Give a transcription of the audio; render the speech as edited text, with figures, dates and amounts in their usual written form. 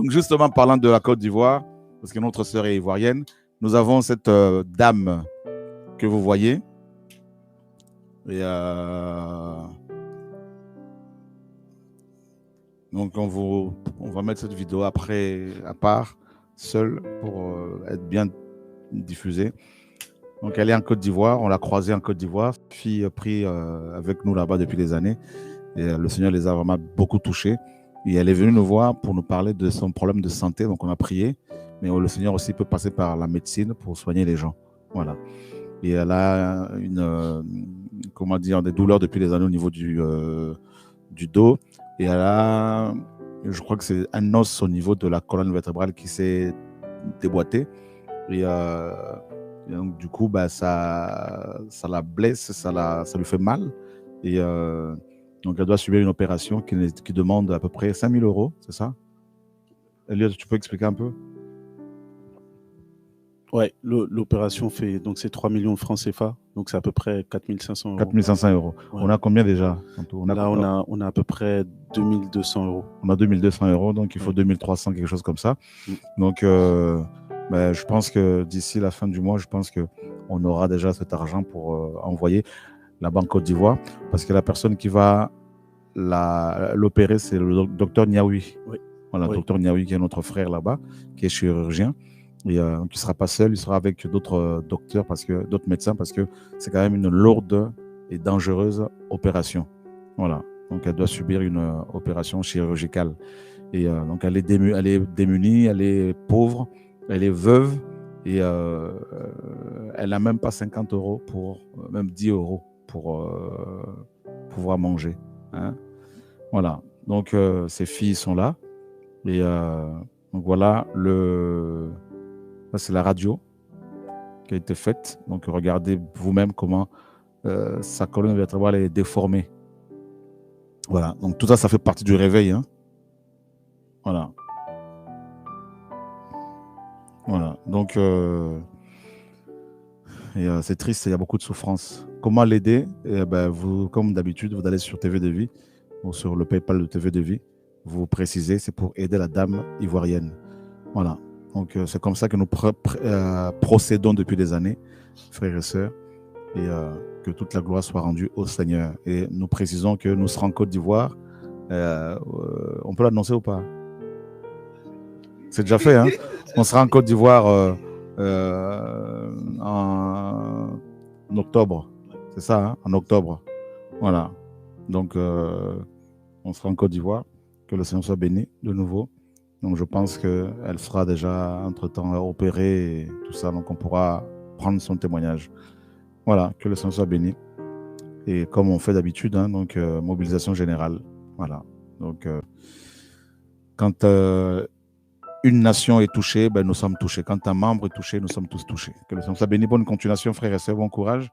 Donc, justement, parlant de la Côte d'Ivoire, parce que notre sœur est ivoirienne, nous avons cette dame que vous voyez. Et donc, on va mettre cette vidéo après, à part, seule, pour être bien diffusée. Donc, elle est en Côte d'Ivoire. On l'a croisée en Côte d'Ivoire. Fille pris avec nous là-bas depuis des années. Et le Seigneur les a vraiment beaucoup touchés. Et elle est venue nous voir pour nous parler de son problème de santé. Donc, on a prié. Mais le Seigneur aussi peut passer par la médecine pour soigner les gens. Voilà. Et elle a comment dire, des douleurs depuis des années au niveau du dos. Et elle a, je crois que c'est un os au niveau de la colonne vertébrale qui s'est déboîté. Et donc, du coup, ça la blesse, ça lui fait mal. Et donc, elle doit subir une opération qui demande à peu près 5 000 €, c'est ça? Elliot, tu peux expliquer un peu? Ouais, l'opération fait, donc c'est 3 millions de francs CFA, donc c'est à peu près 4 500 €. 4 500 €. Ouais. On a combien déjà? Là, on a à peu près 2 200 €. On a 2 200 €, donc il faut 2 300, quelque chose comme ça. Donc, je pense que d'ici la fin du mois, je pense qu'on aura déjà cet argent pour envoyer là-bas en Côte d'Ivoire, parce que la personne qui va l'opérer, c'est le docteur Niaoui. Oui. Voilà, le docteur Niaoui qui est notre frère là-bas, qui est chirurgien. Et donc, il ne sera pas seul, il sera avec d'autres docteurs, d'autres médecins, parce que c'est quand même une lourde et dangereuse opération. Voilà. Donc, elle doit subir une opération chirurgicale. Et donc, elle est démunie, elle est pauvre, elle est veuve, et elle n'a même pas 50 €, même 10 € pour pouvoir manger. Hein. Voilà. Donc, ses filles sont là. Et donc, voilà, ça, c'est la radio qui a été faite. Donc, regardez vous-même comment sa colonne vertébrale est déformée. Voilà. Donc, tout ça, ça fait partie du réveil. Hein. Voilà. Voilà. Donc, c'est triste, il y a beaucoup de souffrance. Comment l'aider? Vous, comme d'habitude, vous allez sur TV de Vie ou sur le PayPal de TV de Vie. Vous précisez, c'est pour aider la dame ivoirienne. Voilà. Donc, c'est comme ça que nous procédons depuis des années, frères et sœurs, et que toute la gloire soit rendue au Seigneur. Et nous précisons que nous serons en Côte d'Ivoire. On peut l'annoncer ou pas? C'est déjà fait, hein? On sera en Côte d'Ivoire en octobre. C'est ça, hein? En octobre. Voilà. Donc, on sera en Côte d'Ivoire. Que le Seigneur soit béni de nouveau. Donc, je pense qu'elle sera déjà, entre-temps, opérée et tout ça. Donc, on pourra prendre son témoignage. Voilà, que le Seigneur soit béni. Et comme on fait d'habitude, hein, donc, mobilisation générale. Voilà. Donc, quand une nation est touchée, nous sommes touchés. Quand un membre est touché, nous sommes tous touchés. Que le Seigneur soit béni. Bonne continuation, frères et sœurs. Bon courage.